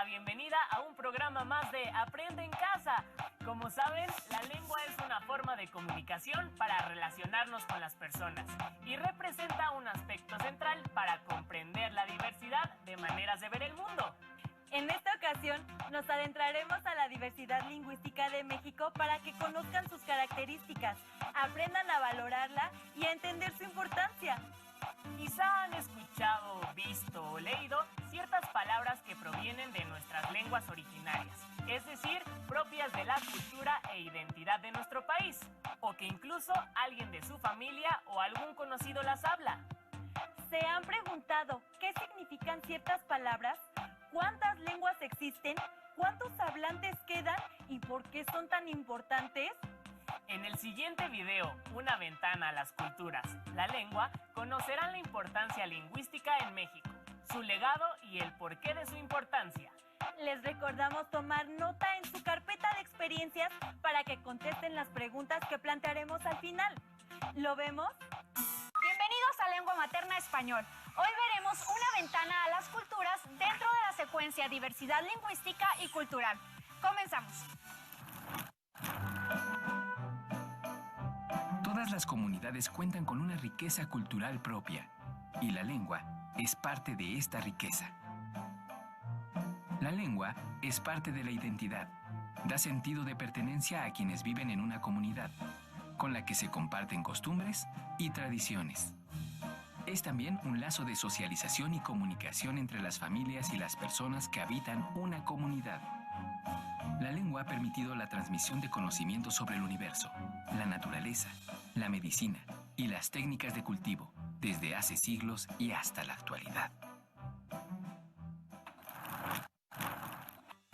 bienvenida a un programa más de Aprende en Casa. Como saben, la lengua es una forma de comunicación para relacionarnos con las personas y representa un aspecto central para comprender la diversidad de maneras de ver el mundo. En esta ocasión nos adentraremos a la diversidad lingüística de México para que conozcan sus características, aprendan a valorarla y a entender su importancia. Quizá han escuchado, visto o leído ciertas palabras que provienen de nuestras lenguas originarias, es decir, propias de la cultura e identidad de nuestro país, o que incluso alguien de su familia o algún conocido las habla. ¿Se han preguntado qué significan ciertas palabras? ¿Cuántas lenguas existen? ¿Cuántos hablantes quedan? ¿Y por qué son tan importantes? En el siguiente video, Una ventana a las culturas, la lengua, conocerán la importancia lingüística en México, su legado y el porqué de su importancia. Les recordamos tomar nota en su carpeta de experiencias para que contesten las preguntas que plantearemos al final. ¿Lo vemos? Bienvenidos a Lengua Materna Español. Hoy veremos una ventana a las culturas dentro de la secuencia Diversidad Lingüística y Cultural. Comenzamos. Todas las comunidades cuentan con una riqueza cultural propia, y la lengua es parte de esta riqueza. La lengua es parte de la identidad, da sentido de pertenencia a quienes viven en una comunidad, con la que se comparten costumbres y tradiciones. Es también un lazo de socialización y comunicación entre las familias y las personas que habitan una comunidad. La lengua ha permitido la transmisión de conocimientos sobre el universo, la naturaleza, la medicina y las técnicas de cultivo, desde hace siglos y hasta la actualidad.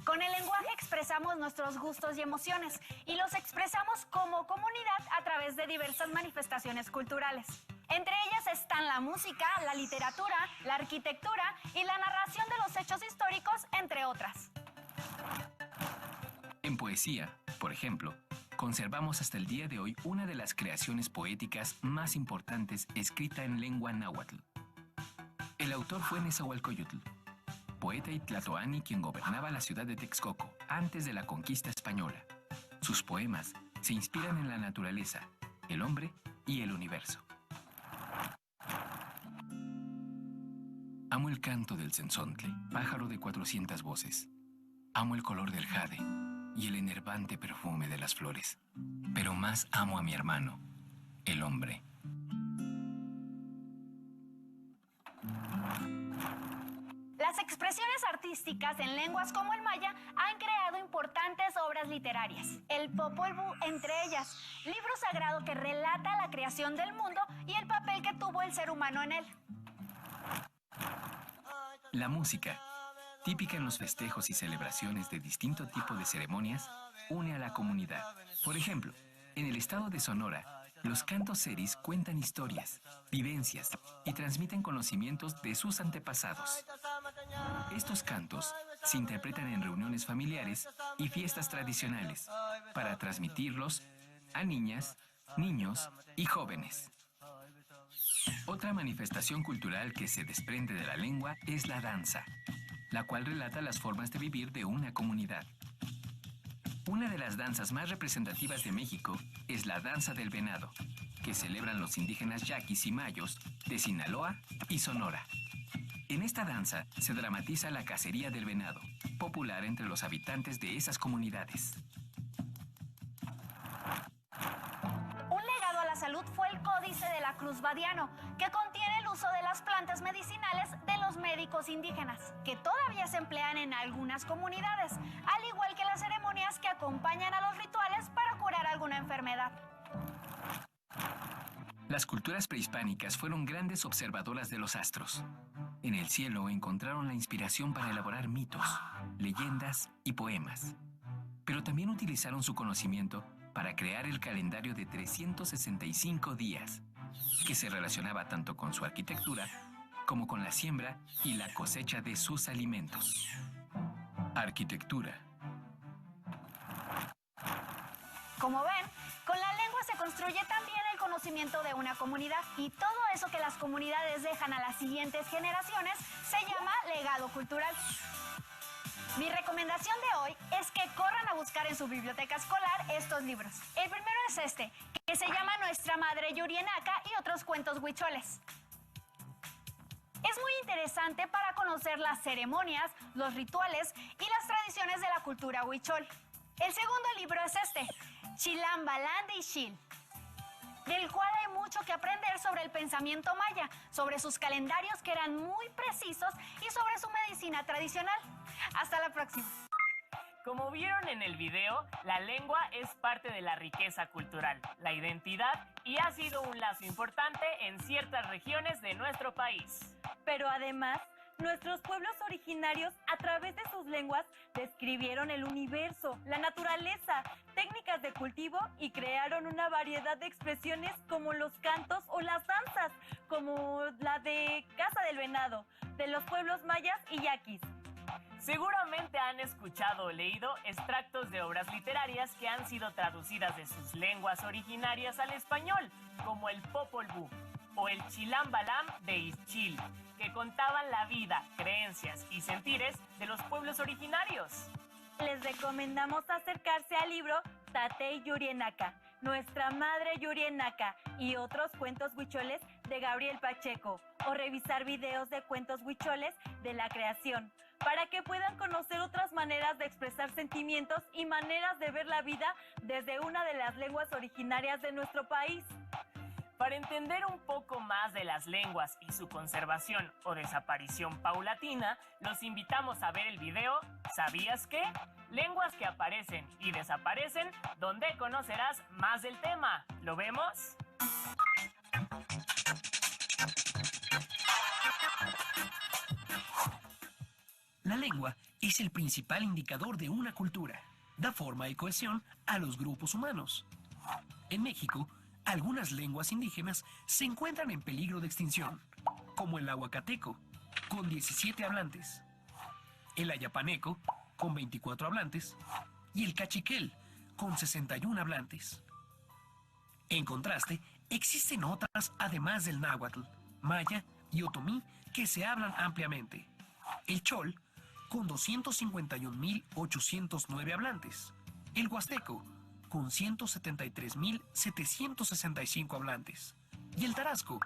Con el lenguaje expresamos nuestros gustos y emociones y los expresamos como comunidad a través de diversas manifestaciones culturales. Entre ellas están la música, la literatura, la arquitectura y la narración de los hechos históricos, entre otras. En poesía, por ejemplo, conservamos hasta el día de hoy una de las creaciones poéticas más importantes escrita en lengua náhuatl. El autor fue Nezahualcóyotl, poeta y tlatoani quien gobernaba la ciudad de Texcoco antes de la conquista española. Sus poemas se inspiran en la naturaleza, el hombre y el universo. Amo el canto del cenzontle, pájaro de 400 voces. Amo el color del jade y el enervante perfume de las flores. Pero más amo a mi hermano, el hombre. Las expresiones artísticas en lenguas como el maya han creado importantes obras literarias. El Popol Vuh, entre ellas, libro sagrado que relata la creación del mundo y el papel que tuvo el ser humano en él. La música, típica en los festejos y celebraciones de distinto tipo de ceremonias, une a la comunidad. Por ejemplo, en el estado de Sonora, los cantos seris cuentan historias, vivencias y transmiten conocimientos de sus antepasados. Estos cantos se interpretan en reuniones familiares y fiestas tradicionales para transmitirlos a niñas, niños y jóvenes. Otra manifestación cultural que se desprende de la lengua es la danza, la cual relata las formas de vivir de una comunidad. Una de las danzas más representativas de México es la danza del venado, que celebran los indígenas yaquis y mayos de Sinaloa y Sonora. En esta danza se dramatiza la cacería del venado, popular entre los habitantes de esas comunidades. Salud fue el Códice de la Cruz Badiano, que contiene el uso de las plantas medicinales de los médicos indígenas, que todavía se emplean en algunas comunidades, al igual que las ceremonias que acompañan a los rituales para curar alguna enfermedad. Las culturas prehispánicas fueron grandes observadoras de los astros. En el cielo encontraron la inspiración para elaborar mitos, leyendas y poemas. Pero también utilizaron su conocimiento para crear el calendario de 365 días, que se relacionaba tanto con su arquitectura como con la siembra y la cosecha de sus alimentos. Arquitectura. Como ven, con la lengua se construye también el conocimiento de una comunidad, y todo eso que las comunidades dejan a las siguientes generaciones se llama legado cultural. Mi recomendación de hoy es que corran a buscar en su biblioteca escolar estos libros. El primero es este, que se llama Nuestra Madre Yurienaka y otros cuentos huicholes. Es muy interesante para conocer las ceremonias, los rituales y las tradiciones de la cultura huichol. El segundo libro es este, Chilambalán de Ixchil, del cual hay mucho que aprender sobre el pensamiento maya, sobre sus calendarios que eran muy precisos y sobre su medicina tradicional. Hasta la próxima. Como vieron en el video, la lengua es parte de la riqueza cultural, la identidad y ha sido un lazo importante en ciertas regiones de nuestro país. Pero además, nuestros pueblos originarios, a través de sus lenguas, describieron el universo, la naturaleza, técnicas de cultivo y crearon una variedad de expresiones como los cantos o las danzas, como la de Casa del Venado, de los pueblos mayas y yaquis. Seguramente han escuchado o leído extractos de obras literarias que han sido traducidas de sus lenguas originarias al español, como el Popol Vuh o el Chilambalam de Ixchil, que contaban la vida, creencias y sentires de los pueblos originarios. Les recomendamos acercarse al libro Tatey Yurienaka, Nuestra Madre Yurienaka y otros cuentos huicholes de Gabriel Pacheco, o revisar videos de cuentos huicholes de la creación, para que puedan conocer otras maneras de expresar sentimientos y maneras de ver la vida desde una de las lenguas originarias de nuestro país. Para entender un poco más de las lenguas y su conservación o desaparición paulatina, los invitamos a ver el video ¿Sabías qué? Lenguas que aparecen y desaparecen, donde conocerás más del tema. ¿Lo vemos? La lengua es el principal indicador de una cultura. Da forma y cohesión a los grupos humanos. En México, algunas lenguas indígenas se encuentran en peligro de extinción, como el ahuacateco, con 17 hablantes, el ayapaneco, con 24 hablantes, y el cachiquel, con 61 hablantes. En contraste, existen otras además del náhuatl, maya y otomí que se hablan ampliamente. El chol, con 251.809 hablantes, el huasteco, con 173.765 hablantes, y el tarasco,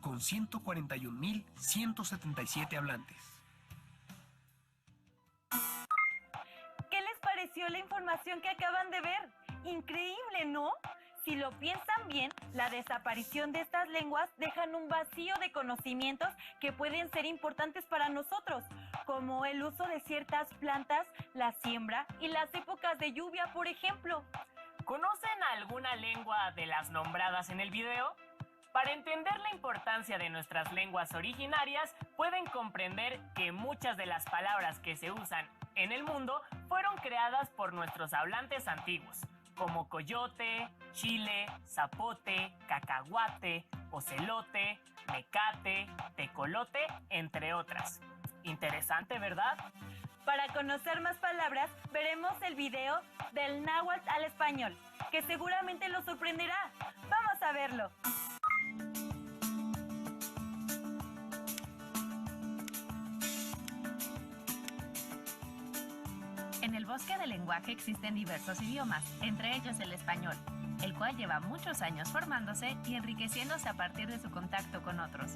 con 141.177 hablantes. ¿Qué les pareció la información que acaban de ver? Increíble, ¿no? Si lo piensan bien, la desaparición de estas lenguas dejan un vacío de conocimientos que pueden ser importantes para nosotros, como el uso de ciertas plantas, la siembra y las épocas de lluvia, por ejemplo. ¿Conocen alguna lengua de las nombradas en el video? Para entender la importancia de nuestras lenguas originarias, pueden comprender que muchas de las palabras que se usan en el mundo fueron creadas por nuestros hablantes antiguos, como coyote, chile, zapote, cacahuate, ocelote, mecate, tecolote, entre otras. Interesante, ¿verdad? Para conocer más palabras, veremos el video del náhuatl al español, que seguramente los sorprenderá. ¡Vamos a verlo! En el bosque del lenguaje existen diversos idiomas, entre ellos el español, el cual lleva muchos años formándose y enriqueciéndose a partir de su contacto con otros.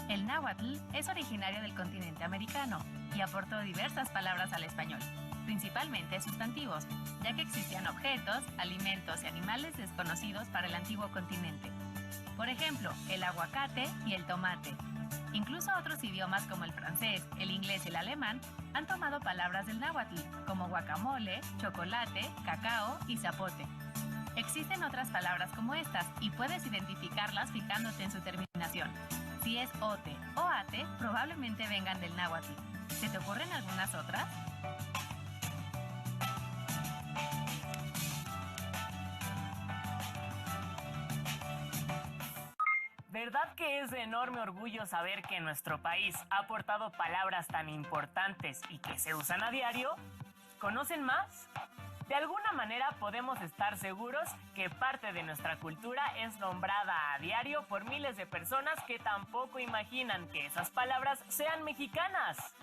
El náhuatl es originario del continente americano y aportó diversas palabras al español, principalmente sustantivos, ya que existían objetos, alimentos y animales desconocidos para el antiguo continente. Por ejemplo, el aguacate y el tomate. Incluso otros idiomas como el francés, el inglés y el alemán han tomado palabras del náhuatl, como guacamole, chocolate, cacao y zapote. Existen otras palabras como estas y puedes identificarlas fijándote en su terminación. Si es ote o ate, probablemente vengan del náhuatl. ¿Se te ocurren algunas otras? ¿Verdad que es de enorme orgullo saber que nuestro país ha aportado palabras tan importantes y que se usan a diario? ¿Conocen más? De alguna manera podemos estar seguros que parte de nuestra cultura es nombrada a diario por miles de personas que tampoco imaginan que esas palabras sean mexicanas.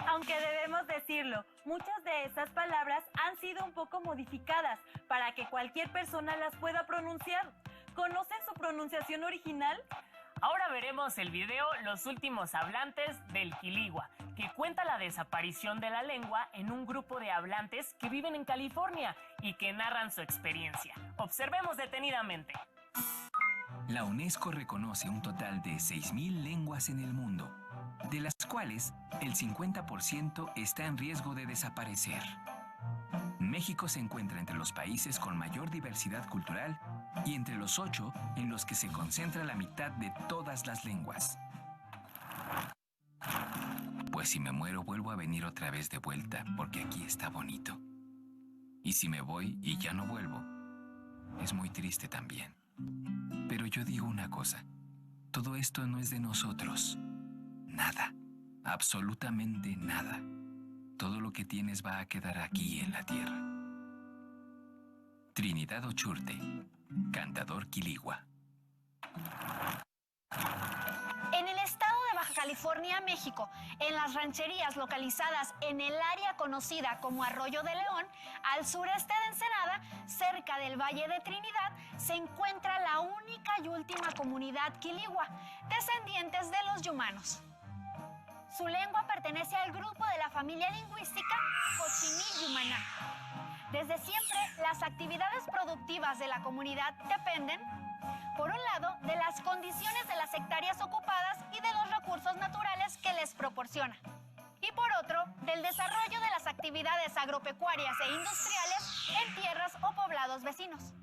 Aunque debemos decirlo, muchas de esas palabras han sido un poco modificadas para que cualquier persona las pueda pronunciar. ¿Conocen su pronunciación original? Ahora veremos el video Los últimos hablantes del quiligua, que cuenta la desaparición de la lengua en un grupo de hablantes que viven en California y que narran su experiencia. Observemos detenidamente. La UNESCO reconoce un total de 6.000 lenguas en el mundo, de las cuales el 50% está en riesgo de desaparecer. México se encuentra entre los países con mayor diversidad cultural y entre los 8 en los que se concentra la mitad de todas las lenguas. Pues si me muero vuelvo a venir otra vez de vuelta porque aquí está bonito. Y si me voy y ya no vuelvo, es muy triste también. Pero yo digo una cosa, todo esto no es de nosotros. Nada, absolutamente nada. Todo lo que tienes va a quedar aquí en la tierra. Trinidad Ochurte, cantador quiligua. En el estado de Baja California, México, en las rancherías localizadas en el área conocida como Arroyo de León, al sureste de Ensenada, cerca del Valle de Trinidad, se encuentra la única y última comunidad quiligua, descendientes de los yumanos. Su lengua pertenece al grupo de la familia lingüística Cochimí-Yumaná. Desde siempre, las actividades productivas de la comunidad dependen, por un lado, de las condiciones de las hectáreas ocupadas y de los recursos naturales que les proporciona. Y por otro, del desarrollo de las actividades agropecuarias e industriales en tierras o poblados vecinos.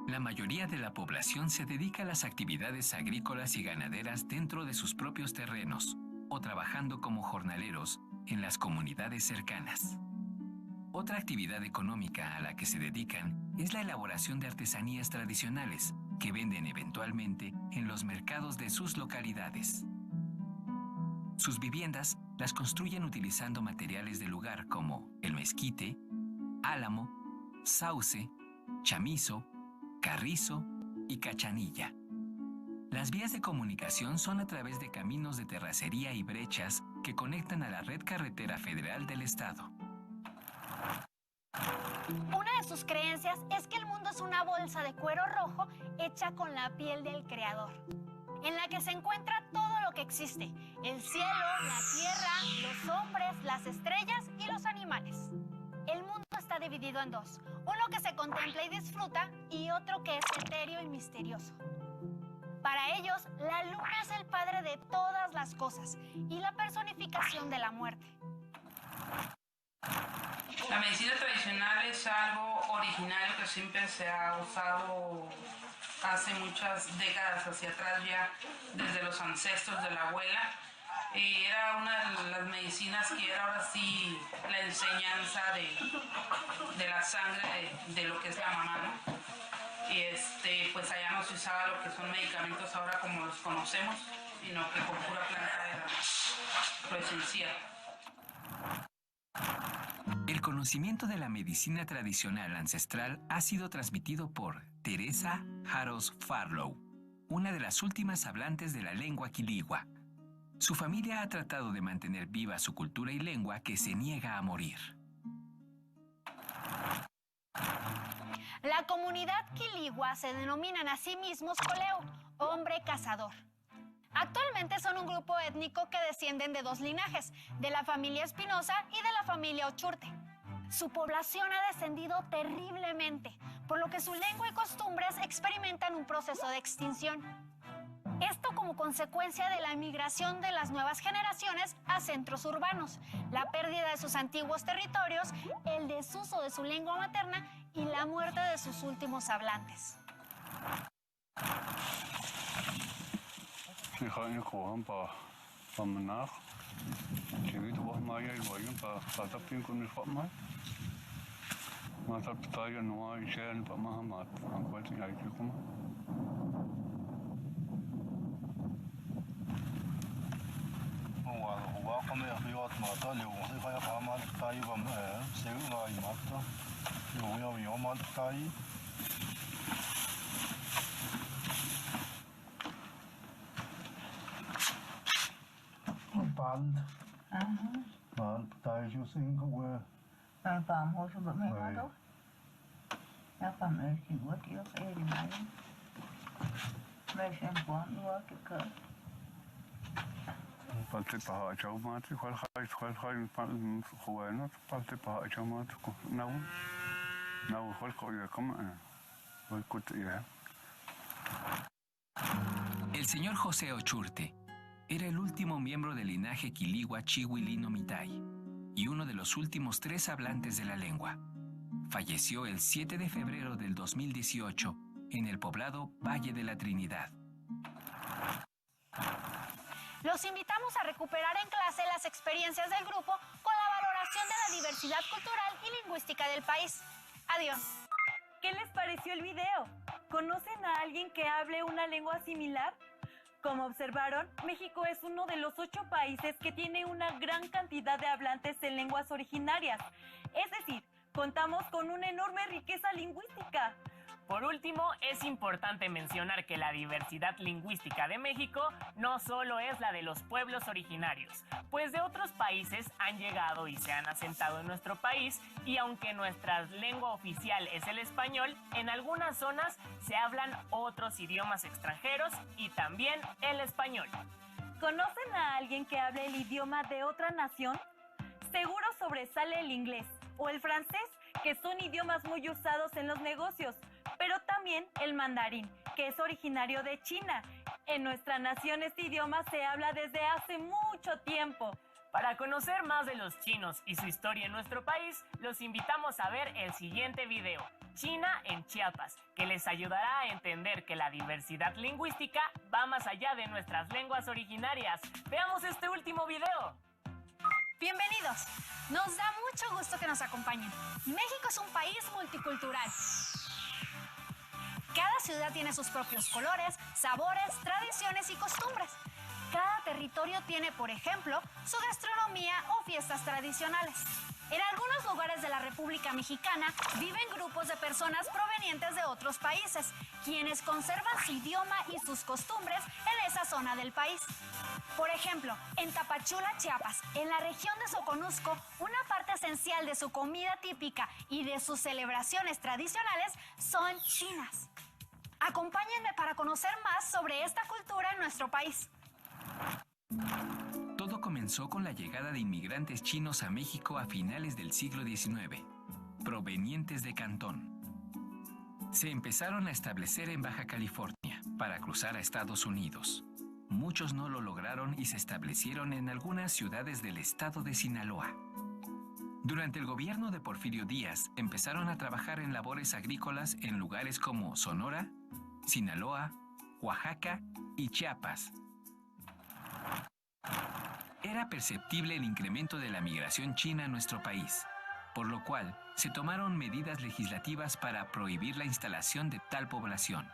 La mayoría de la población se dedica a las actividades agrícolas y ganaderas dentro de sus propios terrenos o trabajando como jornaleros en las comunidades cercanas. Otra actividad económica a la que se dedican es la elaboración de artesanías tradicionales que venden eventualmente en los mercados de sus localidades. Sus viviendas las construyen utilizando materiales del lugar como el mezquite, álamo, sauce, chamizo, carrizo y cachanilla. Las vías de comunicación son a través de caminos de terracería y brechas que conectan a la red carretera federal del estado. Una de sus creencias es que el mundo es una bolsa de cuero rojo hecha con la piel del creador, en la que se encuentra todo lo que existe: el cielo, la tierra, los hombres, las estrellas y los animales. El mundo está dividido en dos, uno que se contempla y disfruta y otro que es etéreo y misterioso. Para ellos, la luna es el padre de todas las cosas y la personificación de la muerte. La medicina tradicional es algo originario que siempre se ha usado hace muchas décadas hacia atrás, ya desde los ancestros de la abuela. Era una de las medicinas que era ahora sí la enseñanza de la sangre de lo que es la mamá, ¿no? Y pues allá no se usaba lo que son medicamentos ahora como los conocemos, sino que con pura planta era lo esencial. El conocimiento de la medicina tradicional ancestral ha sido transmitido por Teresa Haros Farlow, una de las últimas hablantes de la lengua quiligua. Su familia ha tratado de mantener viva su cultura y lengua que se niega a morir. La comunidad quiligua se denominan a sí mismos coleo, hombre cazador. Actualmente son un grupo étnico que descienden de dos linajes, de la familia Espinosa y de la familia Ochurte. Su población ha descendido terriblemente, por lo que su lengua y costumbres experimentan un proceso de extinción. Esto como consecuencia de la migración de las nuevas generaciones a centros urbanos, la pérdida de sus antiguos territorios, el desuso de su lengua materna y la muerte de sus últimos hablantes. bald. Bald, tayo cinco, güey. Ang pamo sa ba may mga daw? Napamel siguro tiyo sa irimayan. May siyempuan, luwa ka. Palte paha chaw mati, kwal khay khuwaino, palte paha chaw mati ko. Now kwal ko ya kama. Kwal ko ya. El señor José Ochurte era el último miembro del linaje Quiligua Chihuilino Mitay y uno de los últimos 3 hablantes de la lengua. Falleció el 7 de febrero del 2018 en el poblado Valle de la Trinidad. Los invitamos a recuperar en clase las experiencias del grupo con la valoración de la diversidad cultural y lingüística del país. Adiós. ¿Qué les pareció el video? ¿Conocen a alguien que hable una lengua similar? Como observaron, México es uno de los 8 países que tiene una gran cantidad de hablantes en lenguas originarias. Es decir, contamos con una enorme riqueza lingüística. Por último, es importante mencionar que la diversidad lingüística de México no solo es la de los pueblos originarios, pues de otros países han llegado y se han asentado en nuestro país, y aunque nuestra lengua oficial es el español, en algunas zonas se hablan otros idiomas extranjeros y también el español. ¿Conocen a alguien que hable el idioma de otra nación? Seguro sobresale el inglés o el francés, que son idiomas muy usados en los negocios, pero también el mandarín, que es originario de China. En nuestra nación este idioma se habla desde hace mucho tiempo. Para conocer más de los chinos y su historia en nuestro país, los invitamos a ver el siguiente video, China en Chiapas, que les ayudará a entender que la diversidad lingüística va más allá de nuestras lenguas originarias. Veamos este último video. Bienvenidos. Nos da mucho gusto que nos acompañen. México es un país multicultural. Cada ciudad tiene sus propios colores, sabores, tradiciones y costumbres. Cada territorio tiene, por ejemplo, su gastronomía o fiestas tradicionales. En algunos lugares de la República Mexicana viven grupos de personas provenientes de otros países, quienes conservan su idioma y sus costumbres en esa zona del país. Por ejemplo, en Tapachula, Chiapas, en la región de Soconusco, una parte esencial de su comida típica y de sus celebraciones tradicionales son chinas. Acompáñenme para conocer más sobre esta cultura en nuestro país. Todo comenzó con la llegada de inmigrantes chinos a México a finales del siglo XIX, provenientes de Cantón. Se empezaron a establecer en Baja California para cruzar a Estados Unidos. Muchos no lo lograron y se establecieron en algunas ciudades del estado de Sinaloa. Durante el gobierno de Porfirio Díaz, empezaron a trabajar en labores agrícolas en lugares como Sonora, Sinaloa, Oaxaca y Chiapas. Era perceptible el incremento de la migración china a nuestro país, por lo cual se tomaron medidas legislativas para prohibir la instalación de tal población,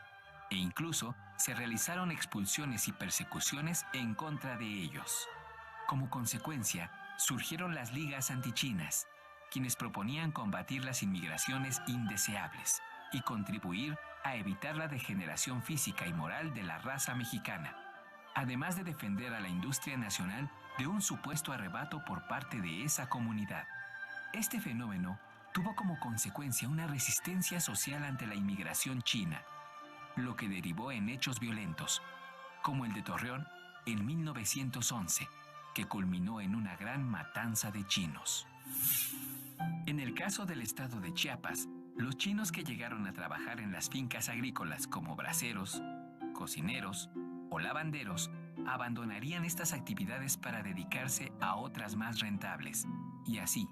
e incluso se realizaron expulsiones y persecuciones en contra de ellos. Como consecuencia, surgieron las ligas antichinas, quienes proponían combatir las inmigraciones indeseables y contribuir a evitar la degeneración física y moral de la raza mexicana, además de defender a la industria nacional de un supuesto arrebato por parte de esa comunidad. Este fenómeno tuvo como consecuencia una resistencia social ante la inmigración china, lo que derivó en hechos violentos, como el de Torreón en 1911, que culminó en una gran matanza de chinos. En el caso del estado de Chiapas, los chinos que llegaron a trabajar en las fincas agrícolas como braceros, cocineros o lavanderos abandonarían estas actividades para dedicarse a otras más rentables, y así,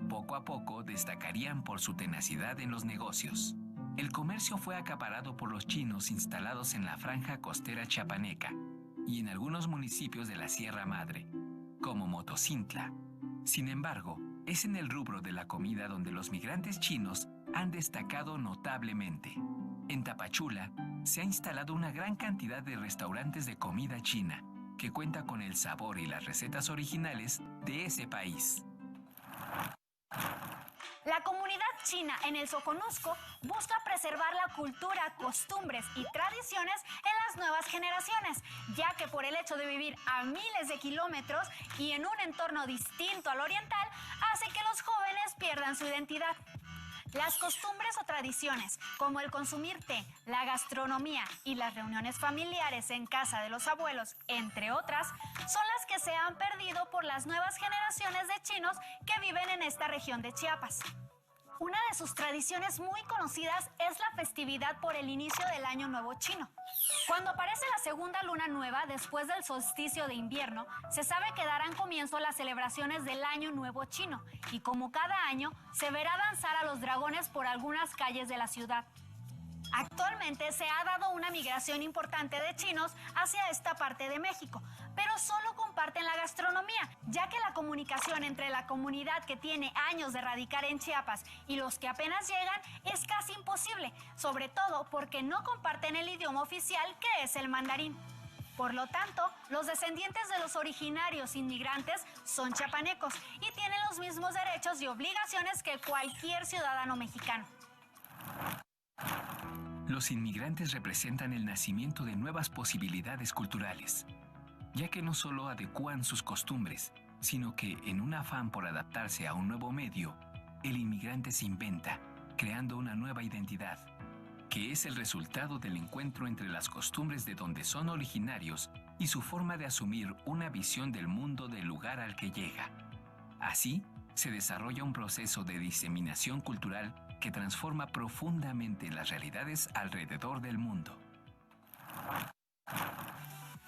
poco a poco destacarían por su tenacidad en los negocios. El comercio fue acaparado por los chinos instalados en la franja costera chiapaneca y en algunos municipios de la Sierra Madre, como Motocintla. Sin embargo, es en el rubro de la comida donde los migrantes chinos han destacado notablemente. En Tapachula se ha instalado una gran cantidad de restaurantes de comida china, que cuenta con el sabor y las recetas originales de ese país. La comunidad china en el Soconusco busca preservar la cultura, costumbres y tradiciones en las nuevas generaciones, ya que por el hecho de vivir a miles de kilómetros y en un entorno distinto al oriental, hace que los jóvenes pierdan su identidad. Las costumbres o tradiciones, como el consumir té, la gastronomía y las reuniones familiares en casa de los abuelos, entre otras, son las que se han perdido por las nuevas generaciones de chinos que viven en esta región de Chiapas. Una de sus tradiciones muy conocidas es la festividad por el inicio del Año Nuevo Chino. Cuando aparece la segunda luna nueva después del solsticio de invierno, se sabe que darán comienzo las celebraciones del Año Nuevo Chino y como cada año se verá danzar a los dragones por algunas calles de la ciudad. Actualmente se ha dado una migración importante de chinos hacia esta parte de México, pero solo comparten la gastronomía, ya que la comunicación entre la comunidad que tiene años de radicar en Chiapas y los que apenas llegan es casi imposible, sobre todo porque no comparten el idioma oficial que es el mandarín. Por lo tanto, los descendientes de los originarios inmigrantes son chiapanecos y tienen los mismos derechos y obligaciones que cualquier ciudadano mexicano. Los inmigrantes representan el nacimiento de nuevas posibilidades culturales, ya que no solo adecúan sus costumbres, sino que en un afán por adaptarse a un nuevo medio, el inmigrante se inventa, creando una nueva identidad, que es el resultado del encuentro entre las costumbres de donde son originarios y su forma de asumir una visión del mundo del lugar al que llega. Así, se desarrolla un proceso de diseminación cultural que transforma profundamente las realidades alrededor del mundo.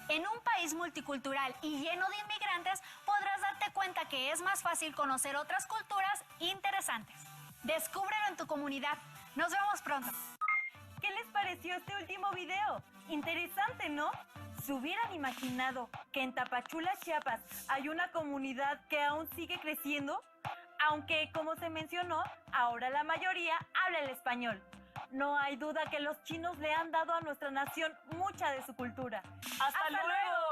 En un país multicultural y lleno de inmigrantes, podrás darte cuenta que es más fácil conocer otras culturas interesantes. Descúbrelo en tu comunidad. Nos vemos pronto. ¿Qué les pareció este último video? Interesante, ¿no? ¿Se hubieran imaginado que en Tapachula, Chiapas, hay una comunidad que aún sigue creciendo? Aunque, como se mencionó, ahora la mayoría habla el español. No hay duda que los chinos le han dado a nuestra nación mucha de su cultura. ¡Hasta luego!